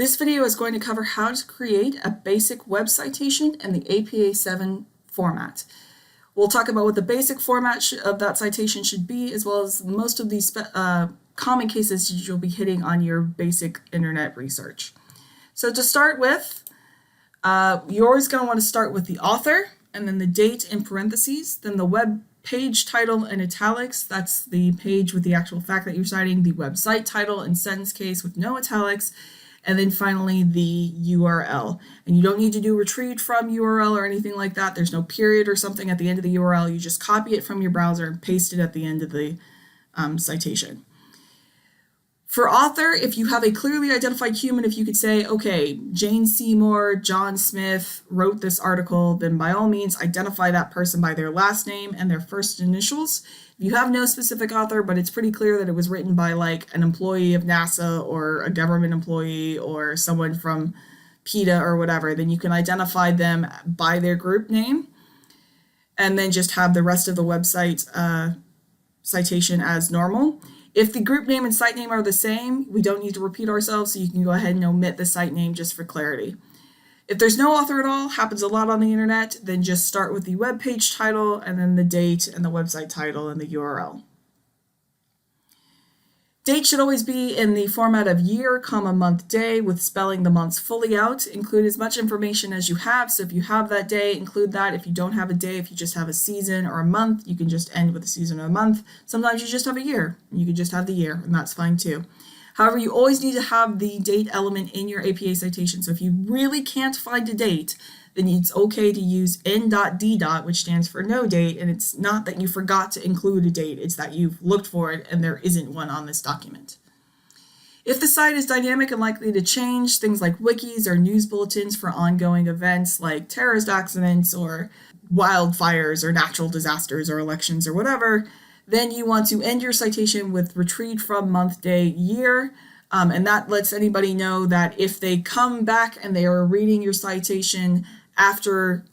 This video is going to cover how to create a basic web citation in the APA7 format. We'll talk about what the basic format of that citation should be, as well as most of these common cases you'll be hitting on your basic internet research. So to start with, you're always going to want to start with the author, and then the date in parentheses, then the web page title in italics, that's the page with the actual fact that you're citing, the website title in sentence case with no italics, and then finally the URL. And you don't need to do retrieved from URL or anything like that. There's no period or something at the end of the URL. You just copy it from your browser and paste it at the end of the citation. For author, if you have a clearly identified human, if you could say, okay, Jane Seymour, John Smith wrote this article, then by all means identify that person by their last name and their first initials. If you have no specific author, but it's pretty clear that it was written by like an employee of NASA or a government employee or someone from PETA or whatever, then you can identify them by their group name and then just have the rest of the website citation as normal. If the group name and site name are the same, we don't need to repeat ourselves, so you can go ahead and omit the site name just for clarity. If there's no author at all, happens a lot on the internet, then just start with the web page title and then the date and the website title and the URL. Date should always be in the format of year, month, day, with spelling the months fully out. Include as much information as you have. So if you have that day, include that. If you don't have a day, if you just have a season or a month, you can just end with a season or a month. Sometimes you just have a year, and you can just have the year, and that's fine too. However, you always need to have the date element in your APA citation. So if you really can't find a date, then it's okay to use n.d. which stands for no date, and it's not that you forgot to include a date, it's that you've looked for it and there isn't one on this document. If the site is dynamic and likely to change, things like wikis or news bulletins for ongoing events like terrorist accidents or wildfires or natural disasters or elections or whatever, then you want to end your citation with retrieved from month, day, year. And that lets anybody know that if they come back and they are reading your citation after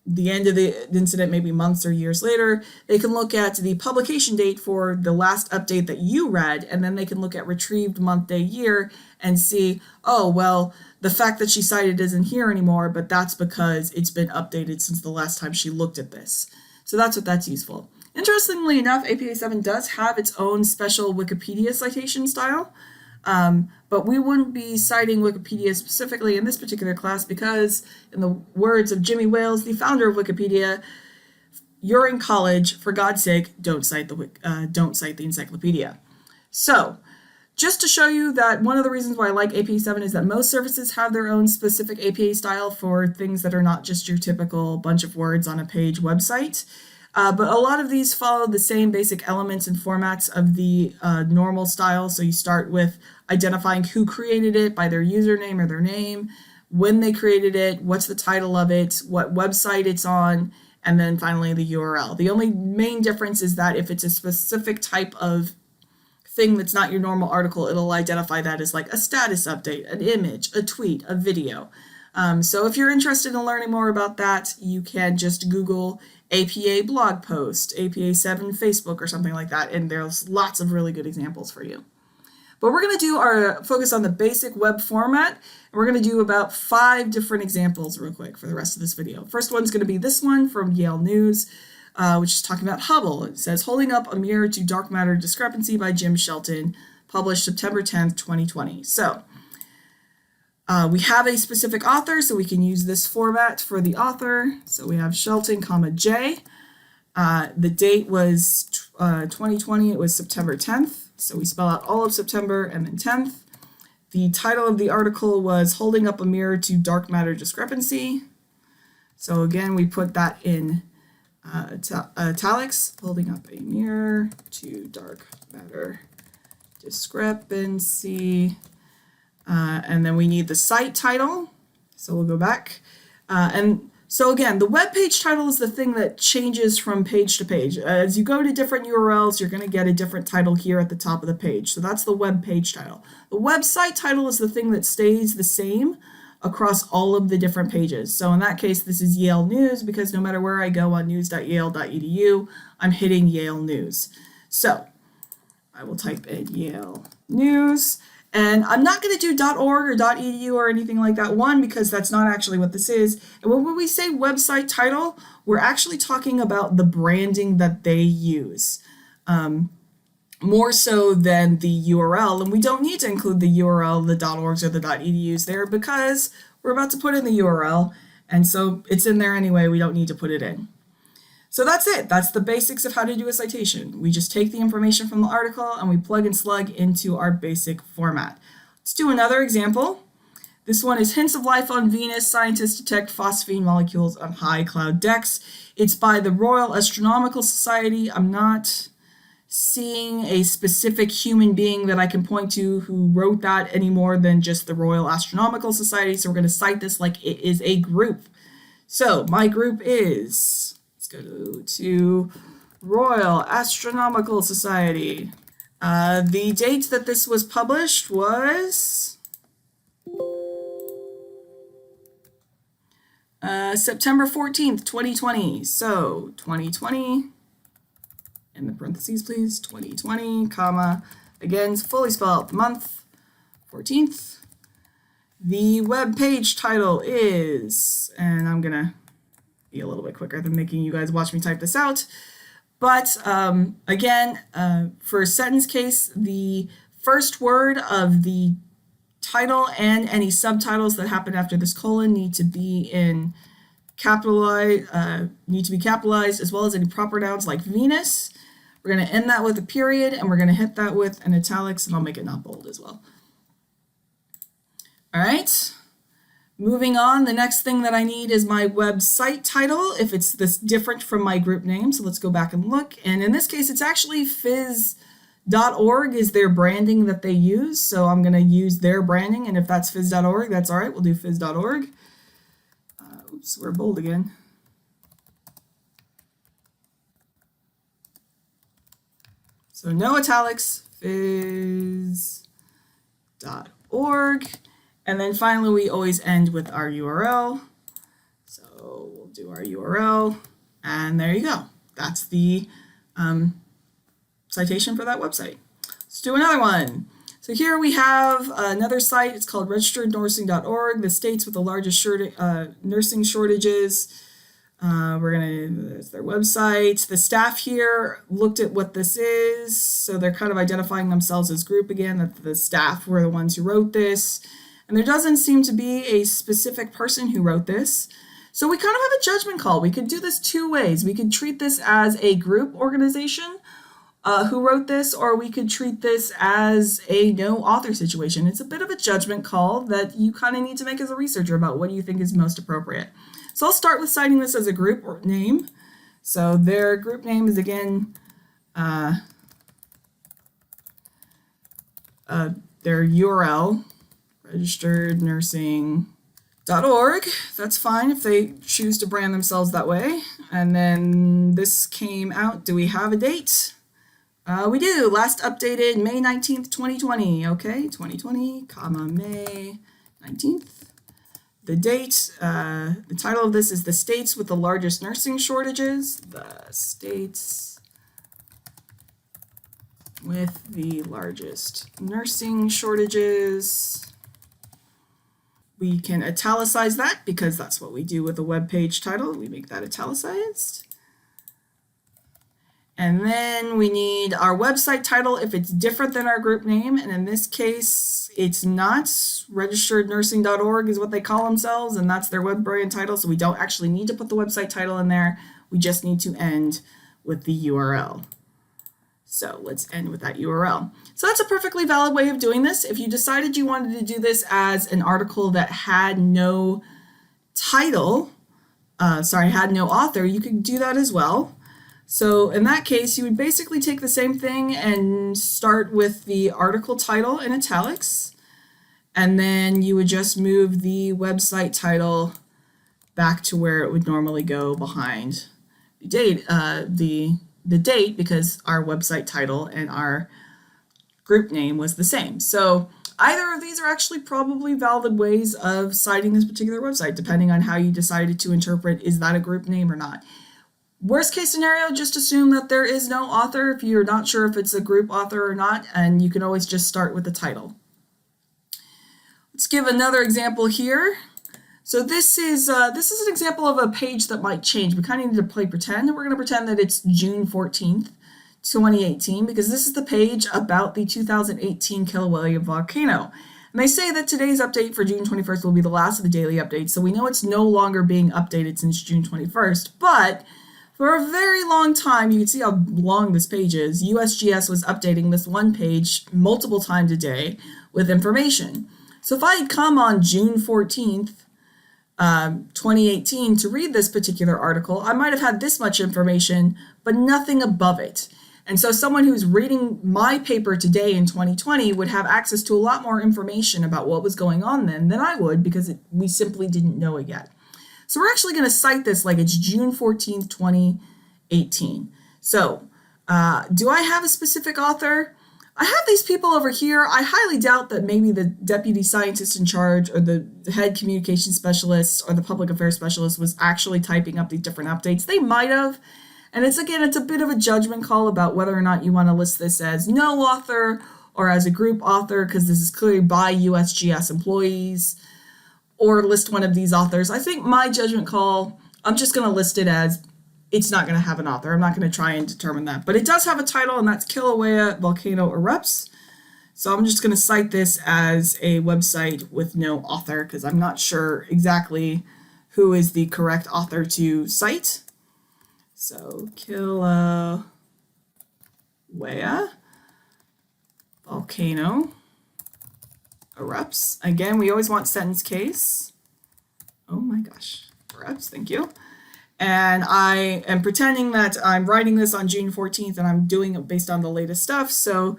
the end of the incident, maybe months or years later, they can look at the publication date for the last update that you read, and then they can look at retrieved month, day, year and see, oh, well, the fact that she cited isn't here anymore, but that's because it's been updated since the last time she looked at this. So that's what that's useful. Interestingly enough, APA7 does have its own special Wikipedia citation style. But we wouldn't be citing Wikipedia specifically in this particular class because, in the words of Jimmy Wales, the founder of Wikipedia, you're in college, for God's sake, don't cite the encyclopedia. So, just to show you that one of the reasons why I like APA7 is that most services have their own specific APA style for things that are not just your typical bunch of words on a page website. But a lot of these follow the same basic elements and formats of the normal style. So you start with identifying who created it by their username or their name, when they created it, what's the title of it, what website it's on, and then finally the URL. The only main difference is that if it's a specific type of thing that's not your normal article, it'll identify that as like a status update, an image, a tweet, a video. So if you're interested in learning more about that, you can just Google APA blog post, APA7 Facebook or something like that, and there's lots of really good examples for you. But we're going to do our focus on the basic web format, and we're going to do about 5 different examples real quick for the rest of this video. First one's going to be this one from Yale News, which is talking about Hubble. It says, Holding Up a Mirror to Dark Matter Discrepancy by Jim Shelton, published September 10th, 2020. So we have a specific author, so we can use this format for the author. So we have Shelton, J. The date was 2020. It was September 10th. So we spell out all of September and then 10th. The title of the article was Holding Up a Mirror to Dark Matter Discrepancy. So again, we put that in italics, holding up a mirror to dark matter discrepancy. And then we need the site title. So we'll go back. And so again, the web page title is the thing that changes from page to page. As you go to different URLs, you're going to get a different title here at the top of the page. So that's the web page title. The website title is the thing that stays the same across all of the different pages. So in that case, this is Yale News because no matter where I go on news.yale.edu, I'm hitting Yale News. So I will type in Yale News. And I'm not going to do .org or .edu or anything like that, one, because that's not actually what this is. And when we say website title, we're actually talking about the branding that they use, more so than the URL. And we don't need to include the URL, the .orgs or the .edus there, because we're about to put in the URL. And so it's in there anyway. We don't need to put it in. So that's it. That's the basics of how to do a citation. We just take the information from the article and we plug and slug into our basic format. Let's do another example. This one is Hints of Life on Venus. Scientists detect phosphine molecules on high cloud decks. It's by the Royal Astronomical Society. I'm not seeing a specific human being that I can point to who wrote that any more than just the Royal Astronomical Society. So we're going to cite this like it is a group. So my group is... go to Royal Astronomical Society. The date that this was published was September 14th, 2020. So 2020, in the parentheses please, 2020, comma, again, fully spelled, month, 14th. The web page title is, and I'm gonna be a little bit quicker than making you guys watch me type this out. But again, for a sentence case, the first word of the title and any subtitles that happen after this colon need to be capitalized, as well as any proper nouns like Venus. We're going to end that with a period, and we're going to hit that with an italics, and I'll make it not bold as well. All right. Moving on, the next thing that I need is my website title, if it's this different from my group name. So let's go back and look. And in this case, it's actually phys.org is their branding that they use. So I'm going to use their branding. And if that's phys.org, that's all right. We'll do phys.org. Oops, we're bold again. So no italics, phys.org. And then finally, we always end with our URL. So we'll do our URL, and there you go. That's the citation for that website. Let's do another one. So here we have another site. It's called registerednursing.org, the states with the largest nursing shortages. There's their website. The staff here looked at what this is. So they're kind of identifying themselves as group again, that the staff were the ones who wrote this. And there doesn't seem to be a specific person who wrote this. So we kind of have a judgment call. We could do this two ways. We could treat this as a group organization who wrote this, or we could treat this as a no author situation. It's a bit of a judgment call that you kind of need to make as a researcher about what do you think is most appropriate. So I'll start with citing this as a group or name. So their group name is again their URL. registerednursing.org. That's fine if they choose to brand themselves that way. And then this came out. Do we have a date? We do. Last updated May 19th, 2020. Okay, 2020, comma, May 19th. The date, the title of this is The States with the Largest Nursing Shortages. The states with the largest nursing shortages. We can italicize that because that's what we do with a web page title. We make that italicized. And then we need our website title if it's different than our group name. And in this case, it's not. Registerednursing.org is what they call themselves, and that's their web brand title. So we don't actually need to put the website title in there. We just need to end with the URL. So let's end with that URL. So that's a perfectly valid way of doing this. If you decided you wanted to do this as an article that had no title, had no author, you could do that as well. So in that case, you would basically take the same thing and start with the article title in italics, and then you would just move the website title back to where it would normally go behind the date, the date, because our website title and our group name was the same. So either of these are actually probably valid ways of citing this particular website, depending on how you decided to interpret, is that a group name or not. Worst case scenario, just assume that there is no author if you're not sure if it's a group author or not, and you can always just start with the title. Let's give another example here. So this is an example of a page that might change. We kind of need to play pretend, and we're going to pretend that it's June 14th, 2018, because this is the page about the 2018 Kilauea volcano. And they say that today's update for June 21st will be the last of the daily updates, so we know it's no longer being updated since June 21st, but for a very long time, you can see how long this page is, USGS was updating this one page multiple times a day with information. So if I had come on June 14th, 2018 to read this particular article, I might have had this much information, but nothing above it. And so someone who's reading my paper today in 2020 would have access to a lot more information about what was going on then than I would, because we simply didn't know it yet. So we're actually going to cite this like it's June 14th, 2018. So do I have a specific author? I have these people over here. I highly doubt that maybe the deputy scientist in charge or the head communication specialist or the public affairs specialist was actually typing up these different updates. They might have. And it's a bit of a judgment call about whether or not you want to list this as no author or as a group author, because this is clearly by USGS employees, or list one of these authors. I think my judgment call, I'm just going to list it as it's not going to have an author. I'm not going to try and determine that. But it does have a title, and that's Kilauea Volcano Erupts. So I'm just going to cite this as a website with no author, because I'm not sure exactly who is the correct author to cite. So Kilauea Volcano Erupts. Again, we always want sentence case. Oh my gosh. Erupts, thank you. And I am pretending that I'm writing this on June 14th and I'm doing it based on the latest stuff. So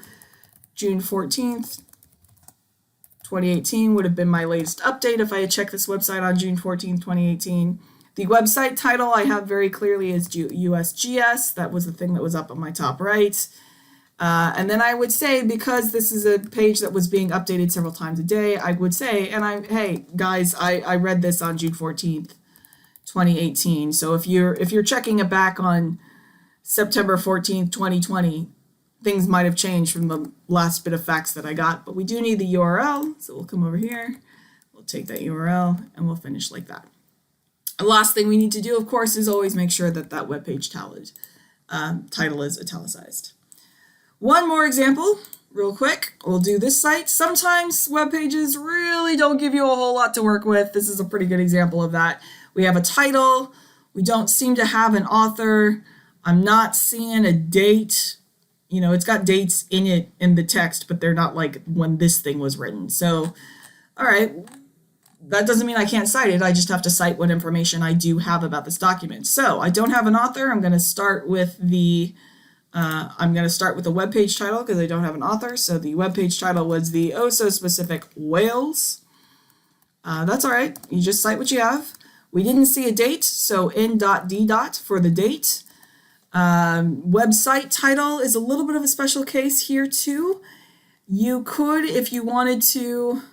June 14th, 2018 would have been my latest update if I had checked this website on June 14th, 2018. The website title I have very clearly is USGS. That was the thing that was up on my top right. And then I would say, because this is a page that was being updated several times a day, I would say, hey guys, I read this on June 14th, 2018. So if you're checking it back on September 14th, 2020, things might have changed from the last bit of facts that I got, but we do need the URL. So we'll come over here, we'll take that URL, and we'll finish like that. The last thing we need to do, of course, is always make sure that that webpage title is italicized. One more example, real quick. We'll do this site. Sometimes web pages really don't give you a whole lot to work with. This is a pretty good example of that. We have a title. We don't seem to have an author. I'm not seeing a date. You know, it's got dates in it in the text, but they're not like when this thing was written. So, all right. That doesn't mean I can't cite it. I just have to cite what information I do have about this document. So I don't have an author. I'm going to start with the webpage title because I don't have an author. So the webpage title was the oh so specific whales. That's all right. You just cite what you have. We didn't see a date, so n.d. for the date. Website title is a little bit of a special case here too. You could, if you wanted to,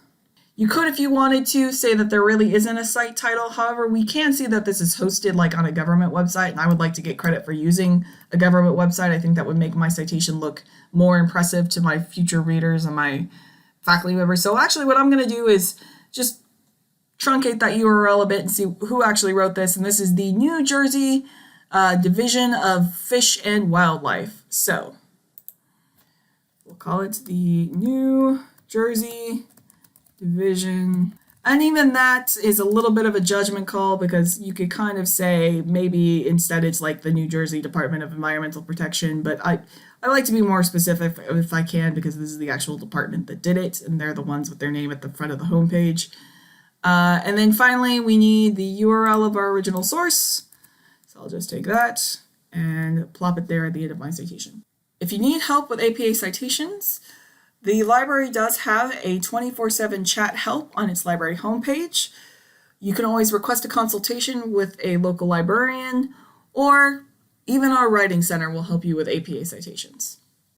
say that there really isn't a site title. However, we can see that this is hosted like on a government website, and I would like to get credit for using a government website. I think that would make my citation look more impressive to my future readers and my faculty members. So actually what I'm going to do is just truncate that URL a bit and see who actually wrote this. And this is the New Jersey Division of Fish and Wildlife. So we'll call it the New Jersey Division. And even that is a little bit of a judgment call, because you could kind of say maybe instead it's like the New Jersey Department of Environmental Protection, but I like to be more specific if I can, because this is the actual department that did it, and they're the ones with their name at the front of the homepage. And then finally, we need the URL of our original source. So I'll just take that and plop it there at the end of my citation. If you need help with APA citations, the library does have a 24/7 chat help on its library homepage. You can always request a consultation with a local librarian, or even our writing center will help you with APA citations.